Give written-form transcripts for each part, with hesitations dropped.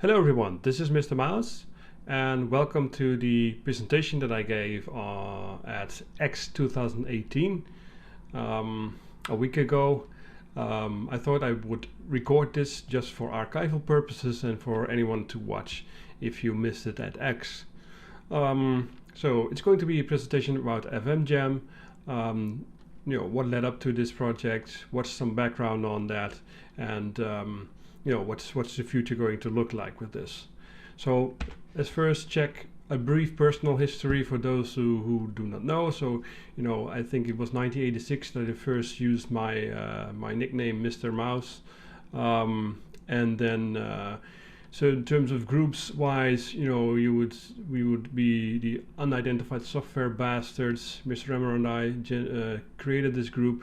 Hello everyone, this is Mr. Mouse and welcome to the presentation that I gave at X 2018 a week ago. I thought I would record this just for archival purposes and for anyone to watch if you missed it at X. So it's going to be a presentation about FM-YAM, what led up to this project, what's some background on that, and what's the future going to look like with this. So let's first check a brief personal history for those who do not know. So I think it was 1986 that I first used my my nickname Mr. Mouse, and then so in terms of groups wise, we would be the Unidentified Software Bastards. Mr. Emmer and I created this group.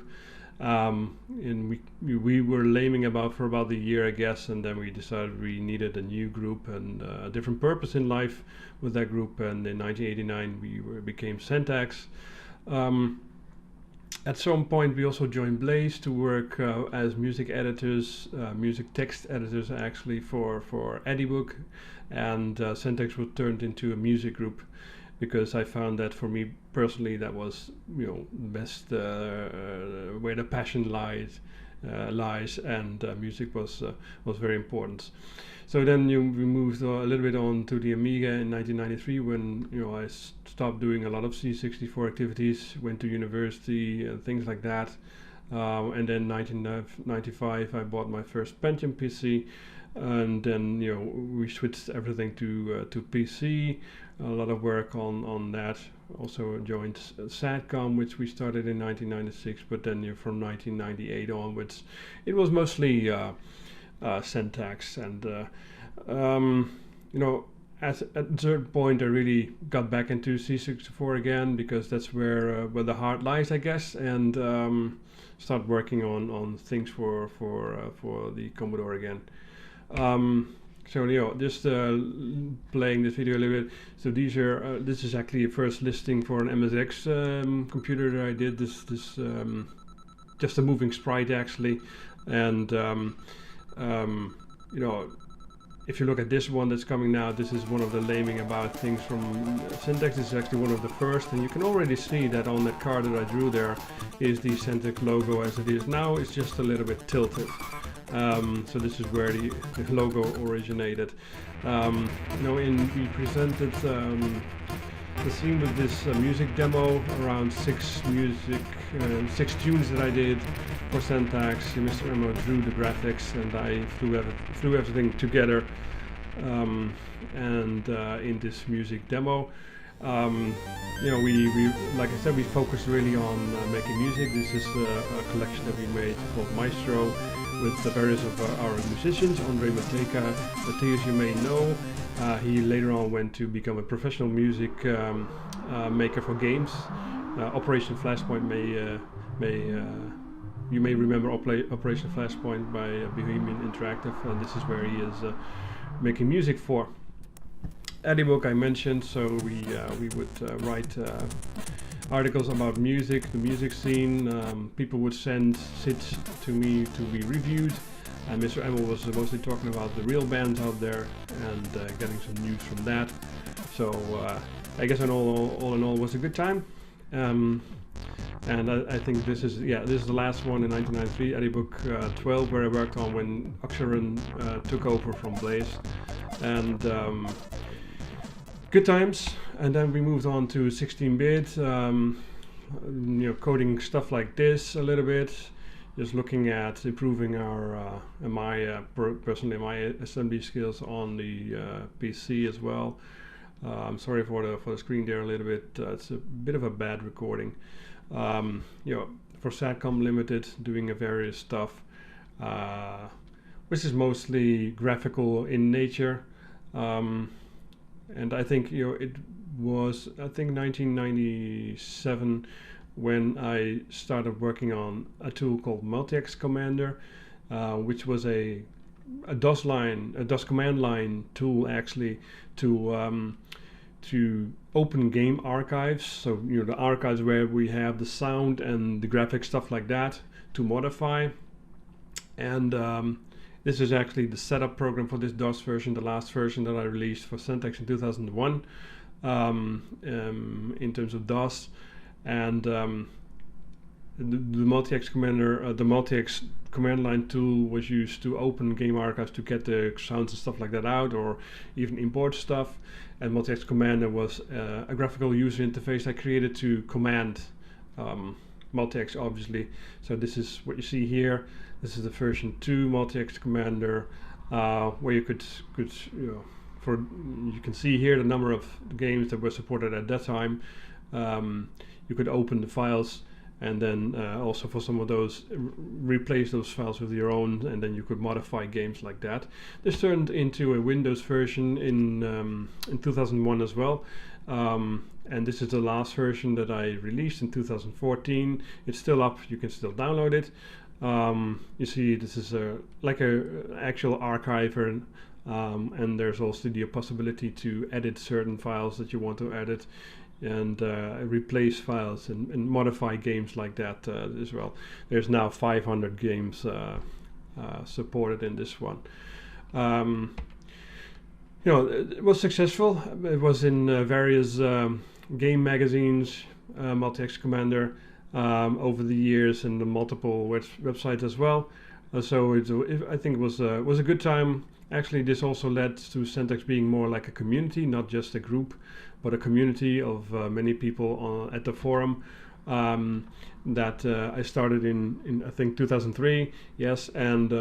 And we were laming about for about a year, I guess, and then we decided we needed a new group and a different purpose in life with that group. And in 1989 we became Syntax. At some point we also joined Blaze to work as music editors, music text editors actually for Edibook, and Syntax was turned into a music group, because I found that for me personally that was best where the passion lies, and music was very important. So then we moved a little bit on to the Amiga in 1993 when I stopped doing a lot of C64 activities, went to university and things like that, and then 1995 I bought my first Pentium PC, and then we switched everything to PC. A lot of work on that. Also joined Satcom, which we started in 1996, but then from 1998 onwards it was mostly Syntax, and at a certain point I really got back into C64 again, because that's where the heart lies, I guess, and start working on things for the Commodore again. So just playing this video a little bit. So this is actually a first listing for an MSX computer that I did. This just a moving sprite actually, and if you look at this one that's coming now, this is one of the laming about things from Syntax. This is actually one of the first, and you can already see that on that card that I drew there is the Syntax logo as it is now. It's just a little bit tilted. So this is where the logo originated. We presented the scene with this music demo, around six tunes that I did for Syntax. Mr. Emmo drew the graphics, and I threw everything together. In this music demo, we like I said, we focused really on making music. This is a collection that we made called Maestro, with the various of our musicians. Andre Matthias, you may know. He later on went to become a professional music maker for games. Operation Flashpoint you may remember Operation Flashpoint by Bohemian Interactive, and this is where he is making music for. Edibook I mentioned, so we would write articles about music, the music scene. People would send SIDs to me to be reviewed, and Mr. Emil was mostly talking about the real bands out there and getting some news from that. So I guess all in all was a good time. And I think this is the last one in 1993, Edibook 12, where I worked on when Aksharan took over from Blaze, and good times. And then we moved on to 16-bit, coding stuff like this a little bit, just looking at improving our personally my assembly skills on the PC as well. I'm sorry for the screen there a little bit. It's a bit of a bad recording. For Satcom Limited, doing various stuff, which is mostly graphical in nature. And I think it was 1997 when I started working on a tool called Multi-X Commander, which was a DOS command line tool actually to open game archives. So the archives where we have the sound and the graphic stuff like that to modify, and This is actually the setup program for this DOS version, the last version that I released for Syntax in 2001 in terms of DOS. And the multi-X commander, the multi-X command line tool was used to open game archives to get the sounds and stuff like that out, or even import stuff. And multi-X commander was a graphical user interface I created to command multi-X, obviously. So this is what you see here. This is the version 2 multi-X commander, where you could you can see here the number of games that were supported at that time. You could open the files, and then also for some of those replace those files with your own, and then you could modify games like that. This turned into a Windows version in 2001 as well, and this is the last version that I released in 2014. It's still up, you can still download it. You see this is like a actual archiver, and there's also the possibility to edit certain files that you want to edit, and replace files and modify games like that as well. There's now 500 games supported in this one. It was successful. It was in various game magazines, multi-X Commander, over the years, and the multiple websites as well. So I think it was a good time. Actually, this also led to Syntax being more like a community, not just a group, but a community of many people at the forum that I started in I think 2003. Yes, and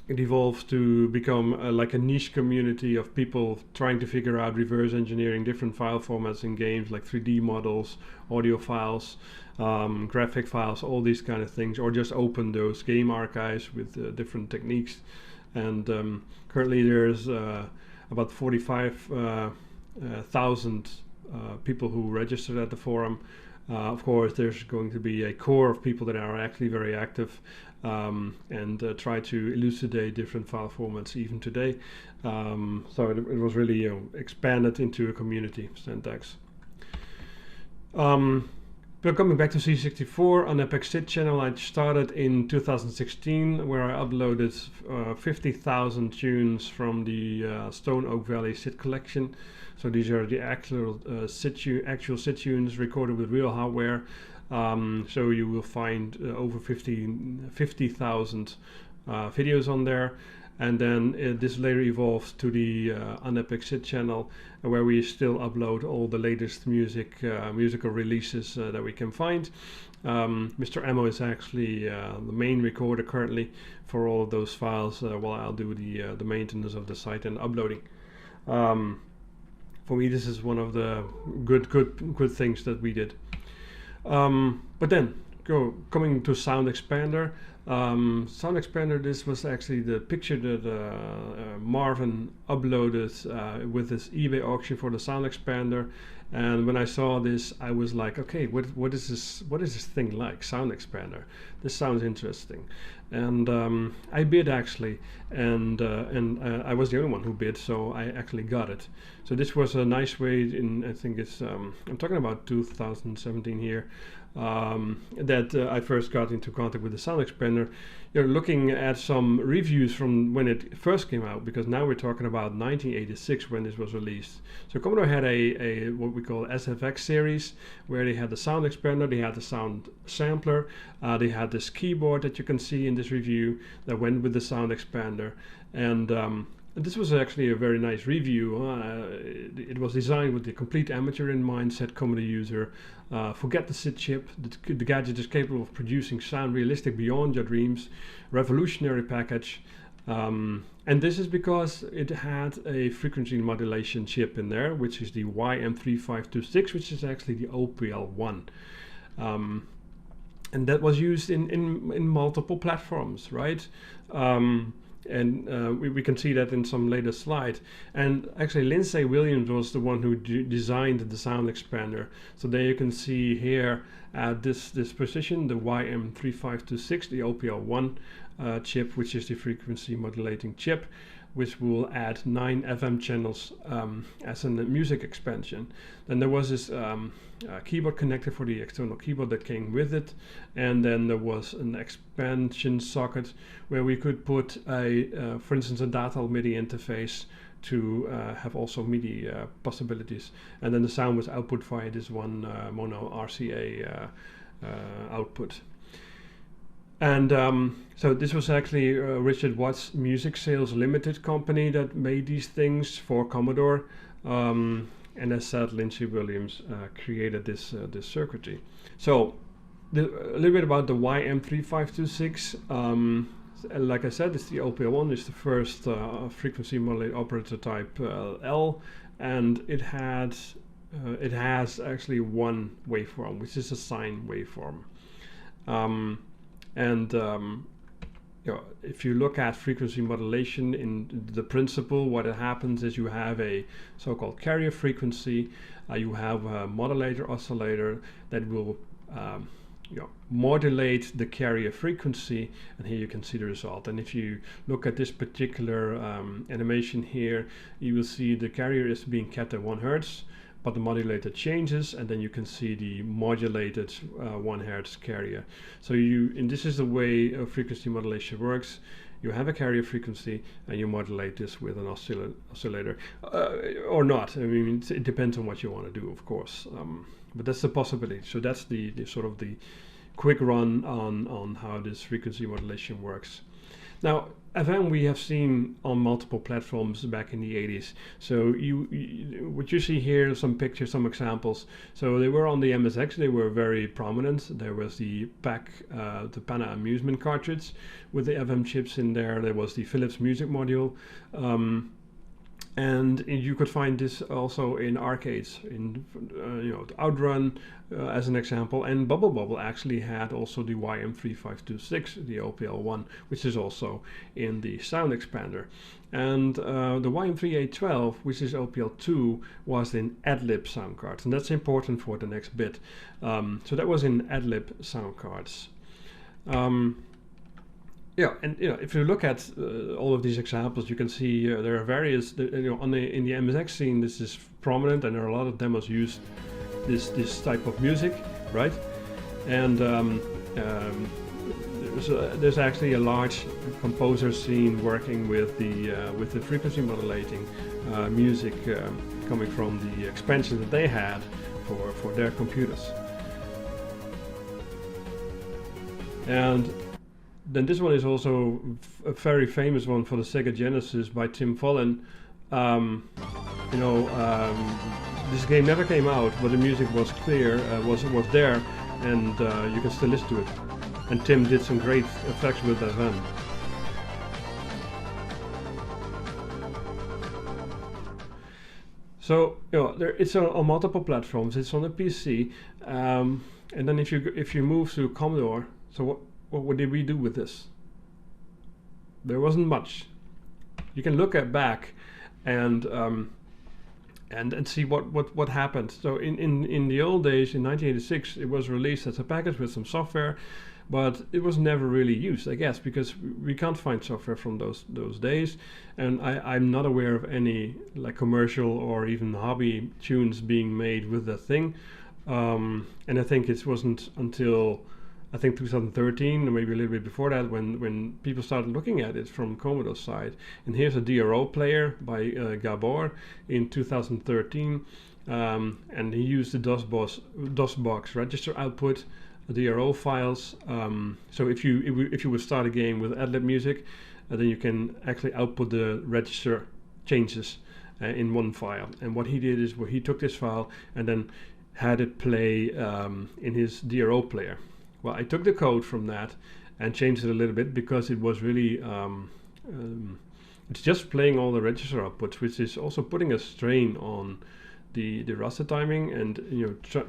it evolved to become like a niche community of people trying to figure out reverse engineering different file formats in games, like 3D models, audio files, graphic files, all these kind of things, or just open those game archives with different techniques. And currently there's about 45,000 people who registered at the forum. Of course, there's going to be a core of people that are actually very active and try to elucidate different file formats even today. So it was really expanded into a community, Syntax. But coming back to C64, on Epic SID channel I started in 2016, where I uploaded 50,000 tunes from the Stone Oak Valley SID collection. So these are the actual SID tunes recorded with real hardware. So you will find over 50,000 videos on there. And then this later evolved to the Unepic SID channel, where we still upload all the latest musical releases that we can find. Mr. Ammo is actually the main recorder currently for all of those files, while I'll do the maintenance of the site and uploading. For me, this is one of the good things that we did. But then coming to Sound Expander. Sound Expander, this was actually the picture that Marvin uploaded with his eBay auction for the Sound Expander. And when I saw this, I was like, okay, what is this thing like, Sound Expander? This sounds interesting. And I bid actually, and I was the only one who bid, so I actually got it. So this was a nice way I think it's, I'm talking about 2017 here, that I first got into contact with the Sound Expander. You're looking at some reviews from when it first came out, because now we're talking about 1986 when this was released. So Commodore had a what we call SFX series, where they had the Sound Expander, they had the Sound Sampler, they had this keyboard that you can see in this review that went with the Sound Expander. And this was actually a very nice review. It was designed with the complete amateur in mind, said Commodore user. Forget the SID chip. The gadget is capable of producing sound realistic beyond your dreams. Revolutionary package. And this is because it had a frequency modulation chip in there, which is the YM3526, which is actually the OPL1. And that was used in multiple platforms, right? And we can see that in some later slide. And actually Lindsay Williams was the one who designed the Sound Expander. So there you can see here at this position, the YM3526, the OPL1 chip, which is the frequency modulating chip, which will add 9 FM channels as a music expansion. Then there was this keyboard connector for the external keyboard that came with it, and then there was an expansion socket where we could put for instance, a data MIDI interface to have also MIDI possibilities, and then the sound was output via this one mono RCA output. And so this was actually Richard Watts Music Sales Limited company that made these things for Commodore. And as said, Lindsay Williams created this circuitry. So a little bit about the YM3526. Like I said, it's the OPL1. It's the first frequency modulated operator type L, and it has actually one waveform, which is a sine waveform. If you look at frequency modulation in the principle, what happens is you have a so-called carrier frequency, you have a modulator oscillator that will modulate the carrier frequency, and here you can see the result. And if you look at this particular animation here, you will see the carrier is being kept at 1 Hertz, but the modulator changes, and then you can see the modulated 1 Hertz carrier. So this is the way frequency modulation works. You have a carrier frequency and you modulate this with an oscillator, or not. I mean, it depends on what you want to do, of course. But that's the possibility. So that's the sort of the quick run on how this frequency modulation works. Now, FM we have seen on multiple platforms back in the 80s. So what you see here, some pictures, some examples. So they were on the MSX, they were very prominent. There was the the Pana amusement cartridge with the FM chips in there. There was the Philips music module. And you could find this also in arcades, in Outrun as an example, and Bubble Bobble actually had also the YM3526, the OPL1, which is also in the Sound Expander. And the YM3812, which is OPL2, was in AdLib sound cards, and that's important for the next bit. So that was in AdLib sound cards. If you look at all of these examples, you can see there are various. In the MSX scene, this is prominent, and there are a lot of demos use this type of music, right? And there's actually a large composer scene working with the frequency modulating music coming from the expansion that they had for their computers. And then this one is also a very famous one for the Sega Genesis by Tim Follin. This game never came out, but the music was clear, was there, and you can still listen to it. And Tim did some great effects with that van. So it's on multiple platforms. It's on the PC, and then if you move to Commodore, so what did we do with this? There wasn't much. You can look back and see what happened. So in the old days, in 1986, it was released as a package with some software, but it was never really used, I guess, because we can't find software from those days, and I'm not aware of any like commercial or even hobby tunes being made with that thing. And I think it wasn't until 2013, or maybe a little bit before that, when people started looking at it from Commodore's side. And here's a DRO player by Gabor in 2013, and he used the DOSBox register output, DRO files. So if you would start a game with AdLib music, then you can actually output the register changes in one file. And what he did is he took this file and then had it play in his DRO player. Well, I took the code from that and changed it a little bit because it was really it's just playing all the register outputs, which is also putting a strain on the raster timing, and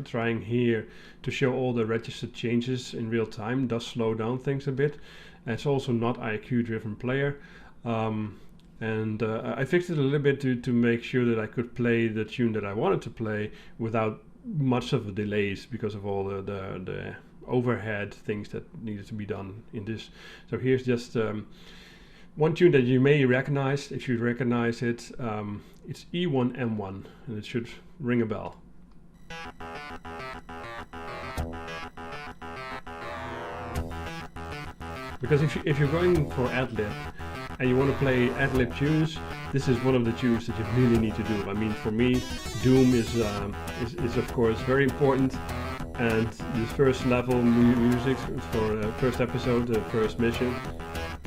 trying here to show all the register changes in real time does slow down things a bit. And it's also not IQ driven player, and I fixed it a little bit to make sure that I could play the tune that I wanted to play without much of a delays because of all the overhead things that needed to be done in this. So here's just One tune that you may recognize, if you recognize it, it's E1M1, and it should ring a bell. Because if you're going for ad-lib and you want to play ad-lib tunes, this is one of the tunes that you really need to do. I mean, for me, Doom is of course very important, and this first level music for the first episode, the first mission,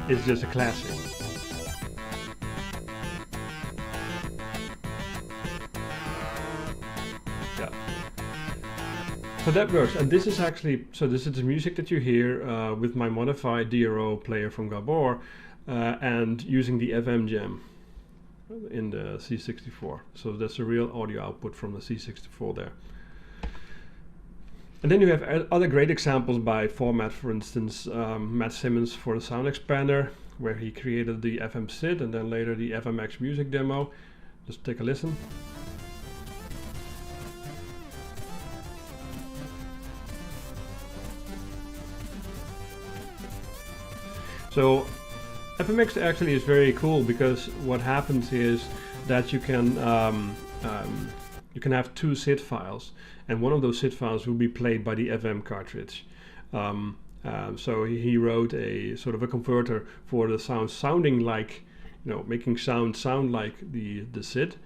is just a classic. Yeah. So that works, and this is actually, so this is the music that you hear with my modified DRO player from Gabor and using the FM-YAM in the C64. So that's a real audio output from the C64 there. And then you have other great examples by format, for instance, Matt Simmons for the Sound Expander, where he created the FM SID and then later the FMX music demo. Just take a listen. So FMX actually is very cool, because what happens is that you can have two SID files, and one of those SID files will be played by the FM cartridge. So he wrote a sort of a converter for the sound sounding like, making sound like the SID,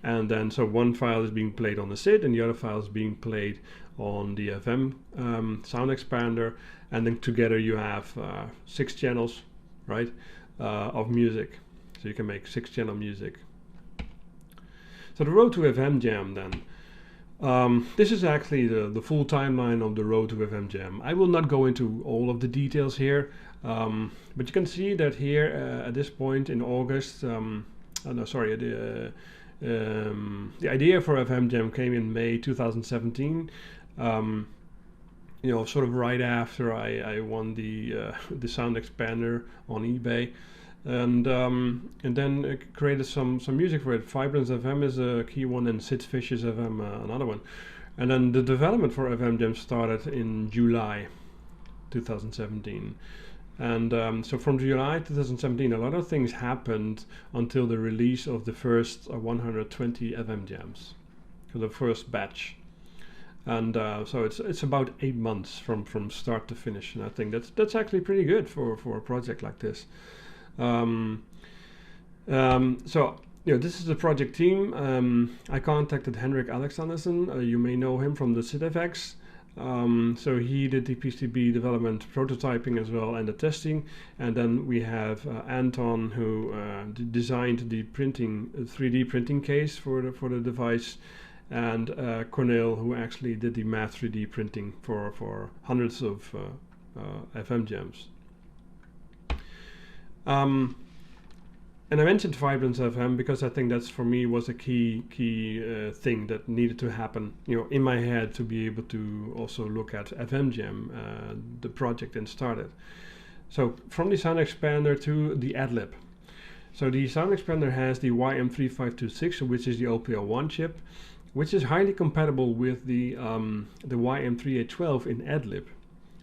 and then so one file is being played on the SID and the other file is being played on the FM Sound Expander, and then together you have 6 channels, right, of music. So you can make 6-channel music. So the road to FM-YAM then. This is actually the full timeline of the road to FM-YAM. I will not go into all of the details here, but you can see that here at this point in August, the idea for FM-YAM came in May 2017. Sort of right after I won the Sound Expander on eBay, and then created some music for it. Vibrance FM is a key one, and Sid Vicious FM another one. And then the development for FM-YAM started in July 2017. And so from July 2017, a lot of things happened until the release of the first 120 FM-YAMs, so the first batch. And so it's about 8 months from start to finish, and I think that's actually pretty good for a project like this. So this is the project team. I contacted Henrik Alexanderson. You may know him from the SidFX. So he did the PCB development, prototyping as well, and the testing. And then we have Anton, who designed the 3D printing case for the device, and Cornel, who actually did the math 3D printing for hundreds of FM-YAMs. And I mentioned Vibrance FM because I think that's, for me, was a key thing that needed to happen, in my head, to be able to also look at FM-YAM, the project, and start it. So from the Sound Expander to the AdLib. So the Sound Expander has the YM3526, which is the OPL1 chip, which is highly compatible with the YM3812 in AdLib.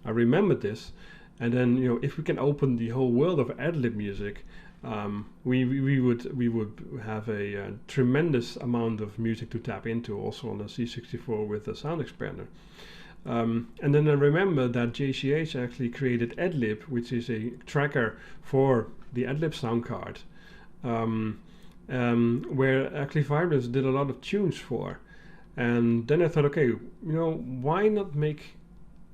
I remembered this, and then if we can open the whole world of AdLib music, we would have a tremendous amount of music to tap into, also on the C64 with the Sound Expander. And then I remember that JCH actually created AdLib, which is a tracker for the AdLib sound card, where actually Vibrance did a lot of tunes for. And then I thought, okay, why not make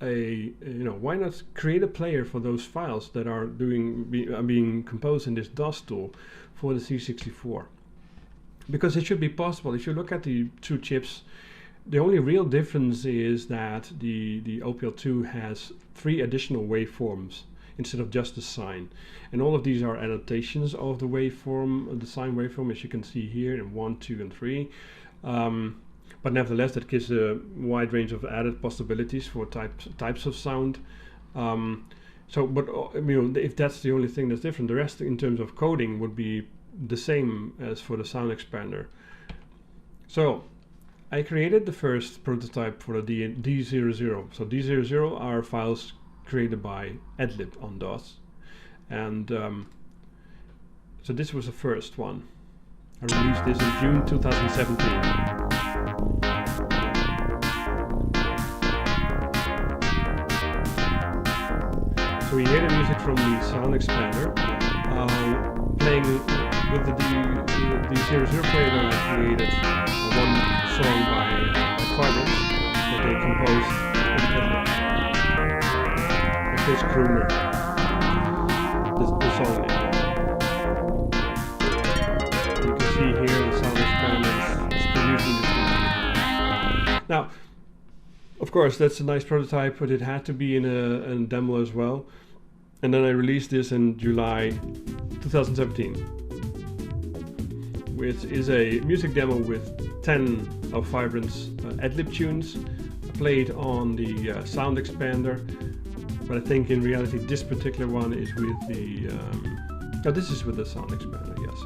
why not create a player for those files that are being composed in this DOS tool for the C64? Because it should be possible. If you look at the two chips, the only real difference is that the OPL2 has 3 additional waveforms instead of just the sine. And all of these are adaptations of the waveform, the sine waveform, as you can see here in 1, 2, and 3. But nevertheless, that gives a wide range of added possibilities for types of sound. If that's the only thing that's different, the rest in terms of coding would be the same as for the Sound Expander. So I created the first prototype for the D00. So D00 are files created by AdLib on DOS. And So this was the first one. I released this in June 2017. So we hear the music from the sound expander, playing with the 00 player that I created, one song by Vibrance that they composed in Edinburgh. Chris Kruner, the song name. You can see here the sound expander is producing this music. Now, of course, that's a nice prototype, but it had to be in a demo as well. And then I released this in July 2017, which is a music demo with 10 of Vibrant's ad-lib tunes played on the sound expander. But I think in reality this particular one is with the this is with the sound expander, yes.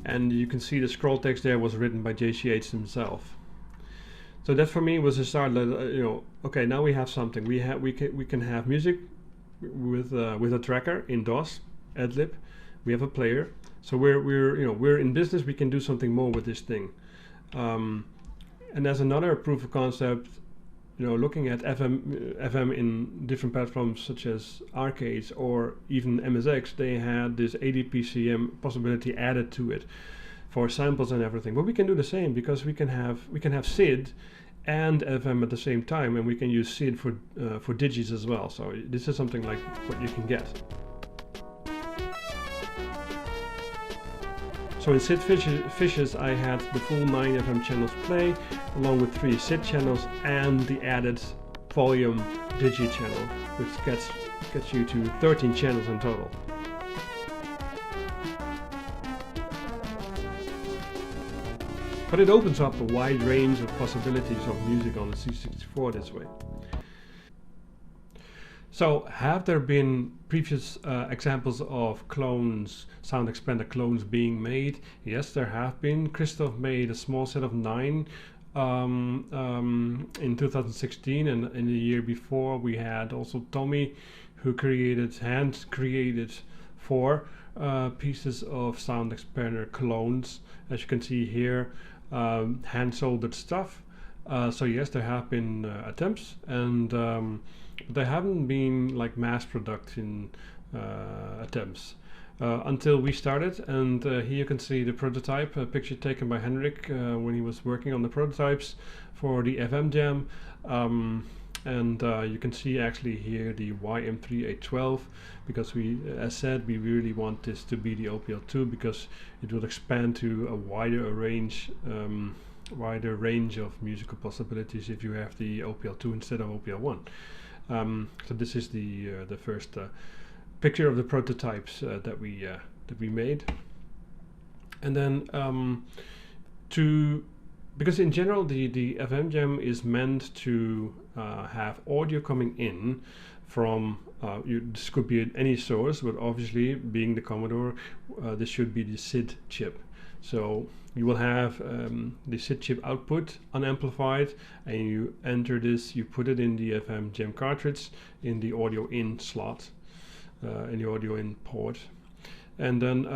And you can see the scroll text there was written by JCH himself. So that for me was a start that okay, now we have something. We can have music with a tracker in DOS, ad-lib. We have a player. So we're in business. We can do something more with this thing. And as another proof of concept, looking at FM in different platforms such as arcades or even MSX, they had this ADPCM possibility added to it for samples and everything. But we can do the same because we can have SID and FM at the same time, and we can use SID for digis as well. So this is something like what you can get. So in SID Fishes, I had the full 9 FM channels play, along with 3 SID channels and the added volume digi channel, which gets you to 13 channels in total. But it opens up a wide range of possibilities of music on the C64 this way. So have there been previous examples of clones, sound expander clones being made? Yes, there have been. Christoph made a small set of 9 in 2016, and in the year before we had also Tommy, who hand created 4 pieces of sound expander clones, as you can see here, hand soldered stuff. So yes, there have been attempts, and there haven't been like mass production attempts until we started. And here you can see the prototype, a picture taken by Henrik when he was working on the prototypes for the FM-YAM. And you can see actually here the YM3812, because we, as said, we really want this to be the OPL2 because it will expand to a wider range of musical possibilities if you have the OPL2 instead of OPL1. So this is the first picture of the prototypes that we made, and then because in general the FM-YAM is meant to have audio coming in from this could be any source, but obviously being the Commodore, this should be the SID chip. So you will have the SID chip output unamplified, and you enter this, you put it in the FM-YAM cartridge in the audio in slot, in the audio in port. And then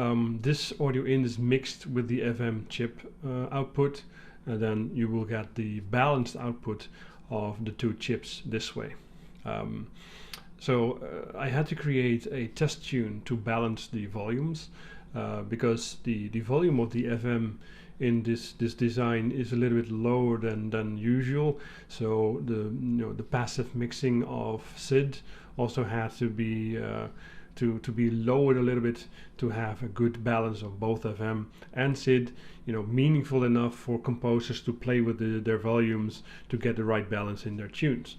this audio in is mixed with the FM chip output, and then you will get the balanced output of the 2 chips this way. So I had to create a test tune to balance the volumes, because the volume of the FM in this design is a little bit lower than usual. So the passive mixing of SID also had to be lowered a little bit to have a good balance of both FM and SID, meaningful enough for composers to play with their volumes to get the right balance in their tunes.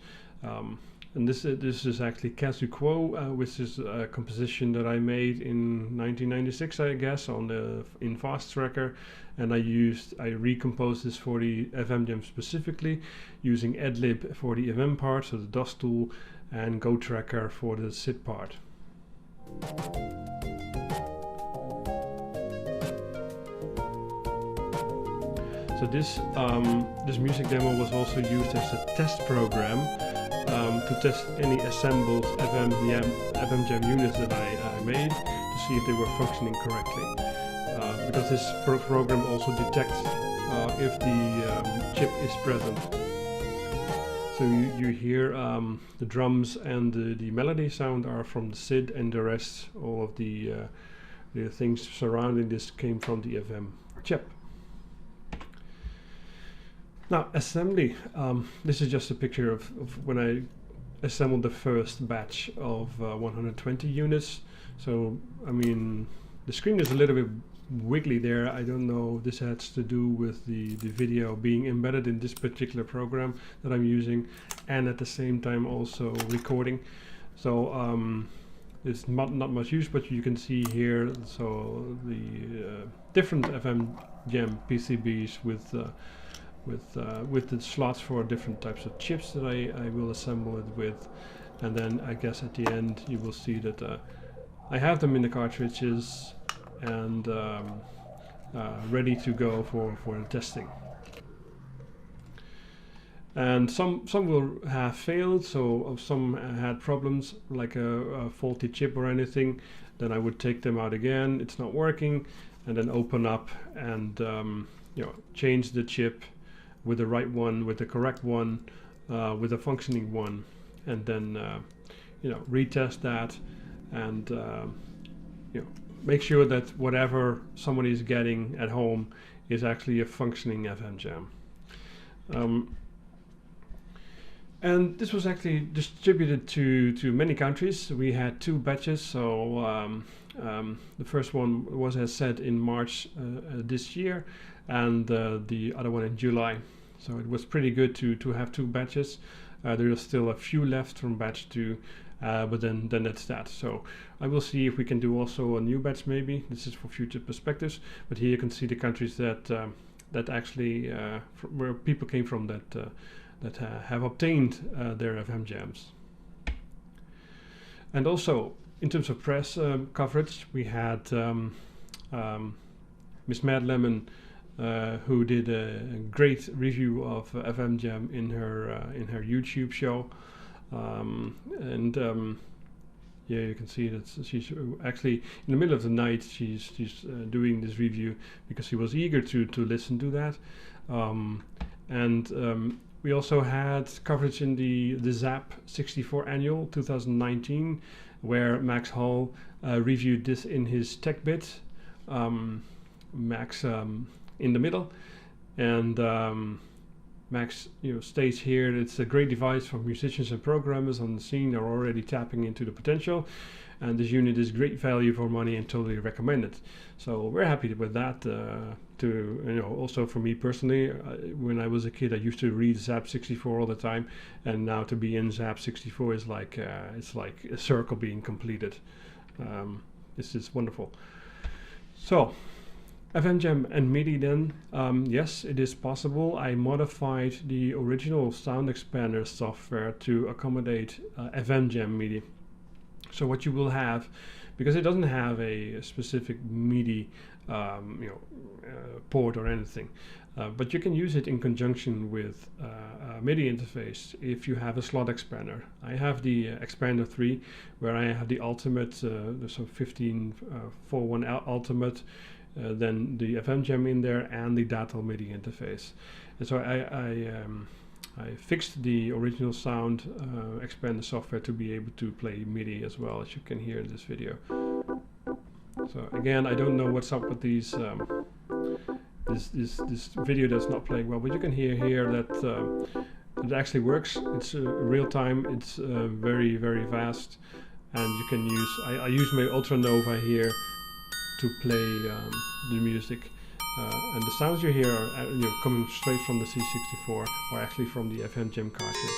And this is actually Casu Quo, which is a composition that I made in 1996, I guess, in Fast Tracker, and I recomposed this for the FM-YAM specifically, using ad-lib for the FM part, so the DOS tool, and Go Tracker for the SID part. So this music demo was also used as a test program to test any assembled FM-YAM units that I made, to see if they were functioning correctly. Because this program also detects if the chip is present. So you hear the drums and the melody sound are from the SID, and the rest, all of the things surrounding this came from the FM chip. Now, assembly. This is just a picture of when I assembled the first batch of 120 units. So, I mean, the screen is a little bit wiggly there. I don't know, this has to do with the video being embedded in this particular program that I'm using, and at the same time also recording. So it's not much use, but you can see here, so the different FM-YAM PCBs with the slots for different types of chips that I will assemble it with. And then I guess at the end you will see that I have them in the cartridges and ready to go for the testing. And some will have failed, so some had problems like a faulty chip or anything. Then I would take them out again, it's not working, and then open up and change the chip with the right one, with the correct one, with a functioning one, and then retest that and make sure that whatever somebody is getting at home is actually a functioning FM-YAM. And this was actually distributed to many countries. We had 2 batches, so the first one was, as said, in March this year, and the other one in July. So it was pretty good to have 2 batches. There are still a few left from batch 2, but then that's that. So I will see if we can do also a new batch maybe. This is for future perspectives. But here you can see the countries that actually where people came from that have obtained their FM-YAMs. And also in terms of press coverage, we had Miss Mad Lemon, who did a great review of FM-YAM in her YouTube show, yeah, you can see that she's actually in the middle of the night. She's doing this review because she was eager to listen to that, we also had coverage in the ZAP 64 Annual 2019, where Max Hall reviewed this in his Tech Bit. Max in the middle, and Max states here it's a great device for musicians and programmers on the scene that are already tapping into the potential, and this unit is great value for money and totally recommended. So we're happy with that. Also for me personally, when I was a kid, I used to read ZAP 64 all the time, and now to be in ZAP 64 is like it's like a circle being completed. This is wonderful. So FM-YAM and MIDI then, yes, it is possible. I modified the original Sound Expander software to accommodate FM-YAM MIDI. So what you will have, because it doesn't have a specific MIDI port or anything, but you can use it in conjunction with a MIDI interface if you have a slot expander. I have the Expander 3, where I have the Ultimate, there's a 1541 Ultimate, then the FM-YAM in there, and the Datal MIDI interface. And so I fixed the original Sound Expander software to be able to play MIDI as well, as you can hear in this video. So again, I don't know what's up with these this video that's not playing well, but you can hear here that it actually works. It's real time. It's very, very fast, and you can use. I use my Ultra Nova here to play the music, and the sounds you hear are coming straight from the C64, or actually from the FM-YAM cartridge.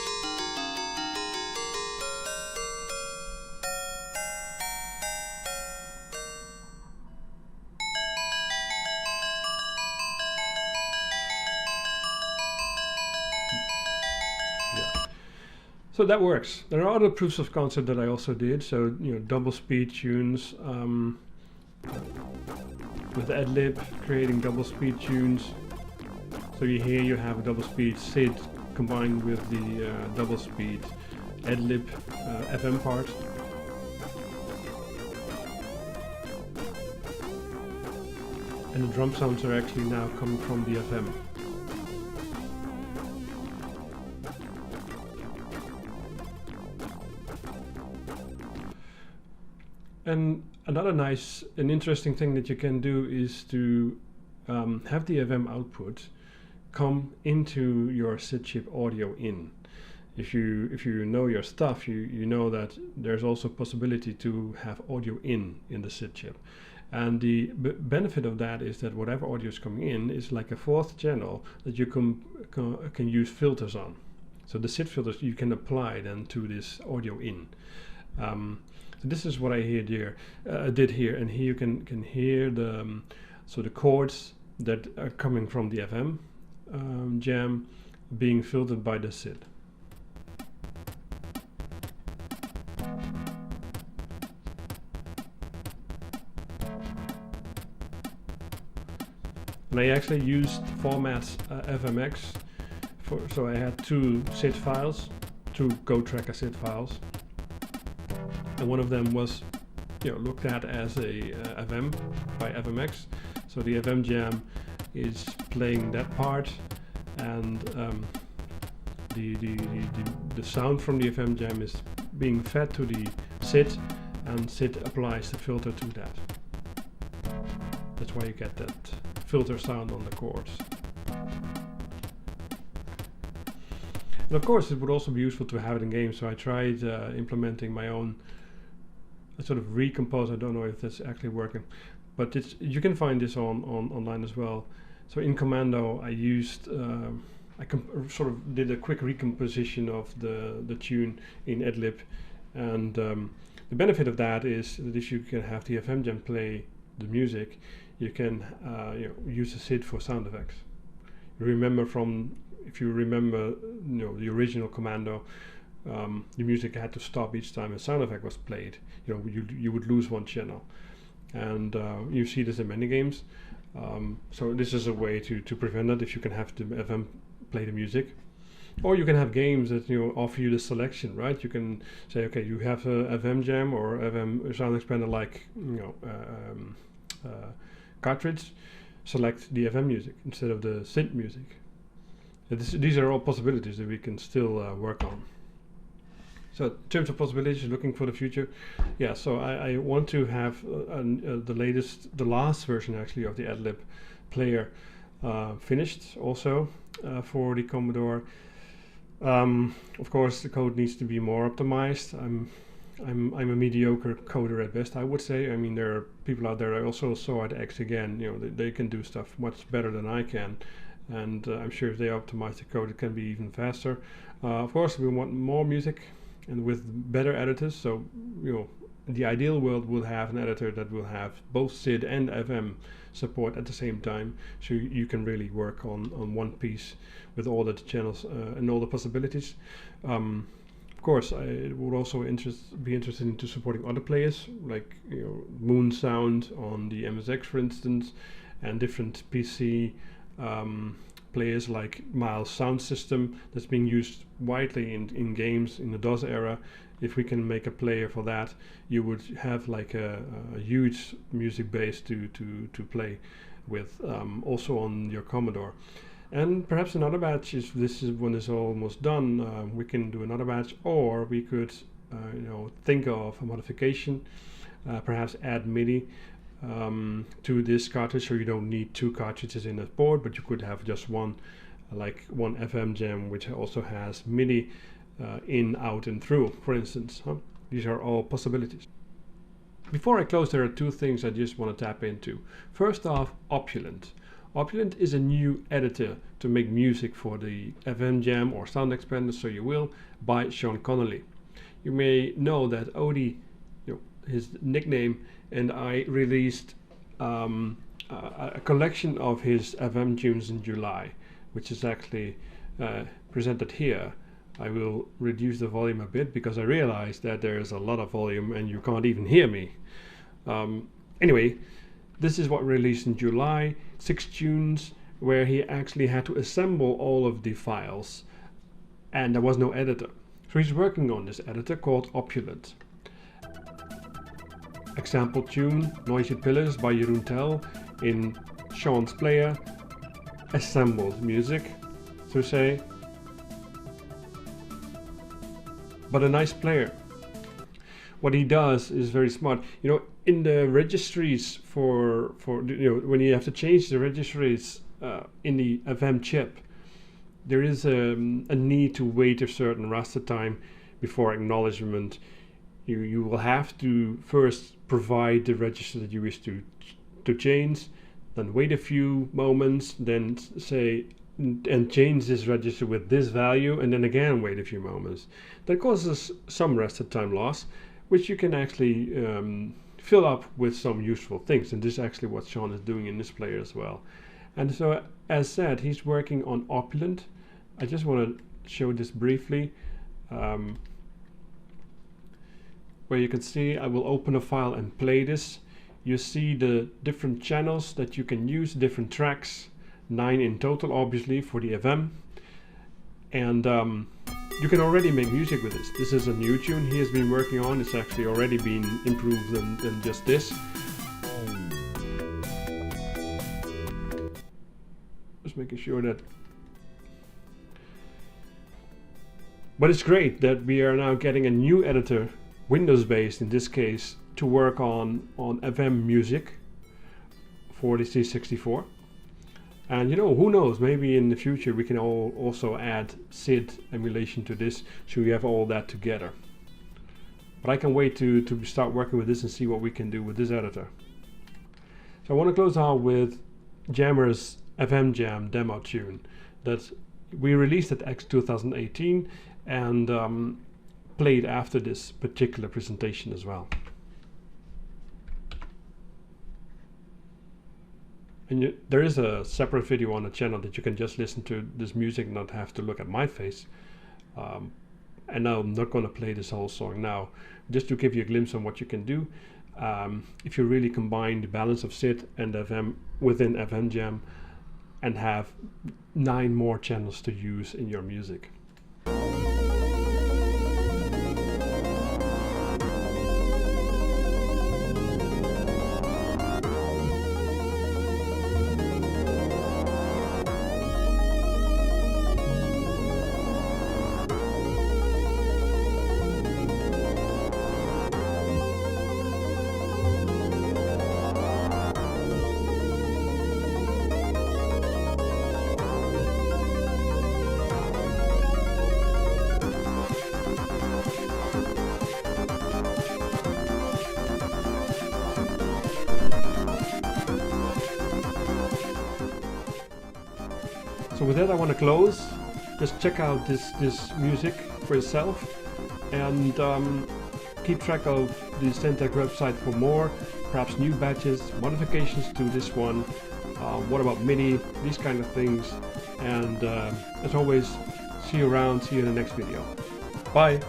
So that works. There are other proofs of concept that I also did. So double speed tunes with ad-lib, creating double speed tunes. So here you have a double speed SID combined with the double speed ad-lib FM part. and the drum sounds are actually now coming from the FM. And another nice and interesting thing that you can do is to have the FM output come into your SID chip audio in. If you know your stuff, you know that there's also a possibility to have audio in the SID chip. And the benefit of that is that whatever audio is coming in is like a fourth channel that you can use filters on. So the SID filters you can apply then to this audio in. So this is what I did here, and here you can hear the chords that are coming from the FM-YAM being filtered by the SID. And I actually used formats FMX, so I had two SID files, two Go Tracker SID files, and one of them was looked at as a FM by FMX. So the FM-YAM is playing that part, and the sound from the FM-YAM is being fed to the SID, and SID applies the filter to that. That's why you get that filter sound on the chords. And of course it would also be useful to have it in games, so I tried implementing my own sort of recompose. I don't know if that's actually working, but you can find this online as well. So in Commando I used sort of did a quick recomposition of the tune in Adlib, and the benefit of that is that if you can have the FM-YAM play the music, you can use the SID for sound effects. If you remember the original Commando, the music had to stop each time a sound effect was played. You would lose one channel, and you see this in many games. So this is a way to prevent that, if you can have the FM play the music. Or you can have games that offer you the selection, right? You can say, okay, you have a FM-YAM or FM sound expander like cartridge, select the FM music instead of the synth music. These are all possibilities that we can still work on. So in terms of possibilities, looking for the future, yeah. So I want to have the last version actually of the Adlib player finished also for the Commodore. Of course, the code needs to be more optimized. I'm a mediocre coder at best, I would say. I mean, there are people out there. I also saw at X again. They can do stuff much better than I can, and I'm sure if they optimize the code, it can be even faster. Of course, we want more music and with better editors. So, the ideal world will have an editor that will have both SID and FM support at the same time, so you can really work on one piece with all the channels and all the possibilities. Of course, I would also be interested into supporting other players, like Moon Sound on the MSX, for instance, and different PC players like Miles Sound System that's being used widely in games in the DOS era. If we can make a player for that, you would have like a huge music base to play with, also on your Commodore. And perhaps another batch, if this one is almost done, we can do another batch, or we could think of a modification, perhaps add MIDI to this cartridge, so you don't need two cartridges in a board, but you could have just one, like one FM-YAM which also has MIDI in, out and through, for instance. These are all possibilities. Before I close, there are two things I just want to tap into. First off, Opulent. Opulent is a new editor to make music for the FM-YAM or Sound Expander, so you will, by Sean Connolly. You may know that Odie, his nickname, and I released a collection of his FM tunes in July, which is actually presented here. I will reduce the volume a bit because I realized that there is a lot of volume and you can't even hear me. Anyway, this is what released in July, 6 tunes where he actually had to assemble all of the files, and there was no editor. So he's working on this editor called Opulent. Example tune, Noisy Pillars by Jeroen Tel in Sean's player, assembled music, to say, but a nice player. What he does is very smart. You know, in the registries for when you have to change the registries in the FM chip, there is a need to wait a certain raster time before acknowledgement. You will have to first provide the register that you wish to change, then wait a few moments, then say and change this register with this value, and then again wait a few moments. That causes some raster time loss, which you can actually fill up with some useful things, and this is actually what Sean is doing in this player as well. And so, as said, he's working on Opulent. I just want to show this briefly, where you can see, I will open a file and play this. You see the different channels that you can use, different tracks, 9 in total obviously for the FM, and you can already make music with this. This is a new tune he has been working on. It's actually already been improved than just this. Just making sure that. But it's great that we are now getting a new editor, Windows-based in this case, to work on FM music for the C64. And you know, who knows, maybe in the future we can also add SID emulation to this, so we have all that together. But I can wait to start working with this and see what we can do with this editor. So I want to close out with Jammer's FM-YAM demo tune that we released at X 2018 and played after this particular presentation as well. And there is a separate video on the channel that you can just listen to this music and not have to look at my face. And now I'm not going to play this whole song now, just to give you a glimpse on what you can do if you really combine the balance of SID and FM within FM-YAM and have 9 more channels to use in your music. So with that I want to close. Just check out this music for yourself and keep track of the Centec website for more, perhaps new batches, modifications to this one, what about MIDI, these kind of things. And as always, see you around, see you in the next video. Bye!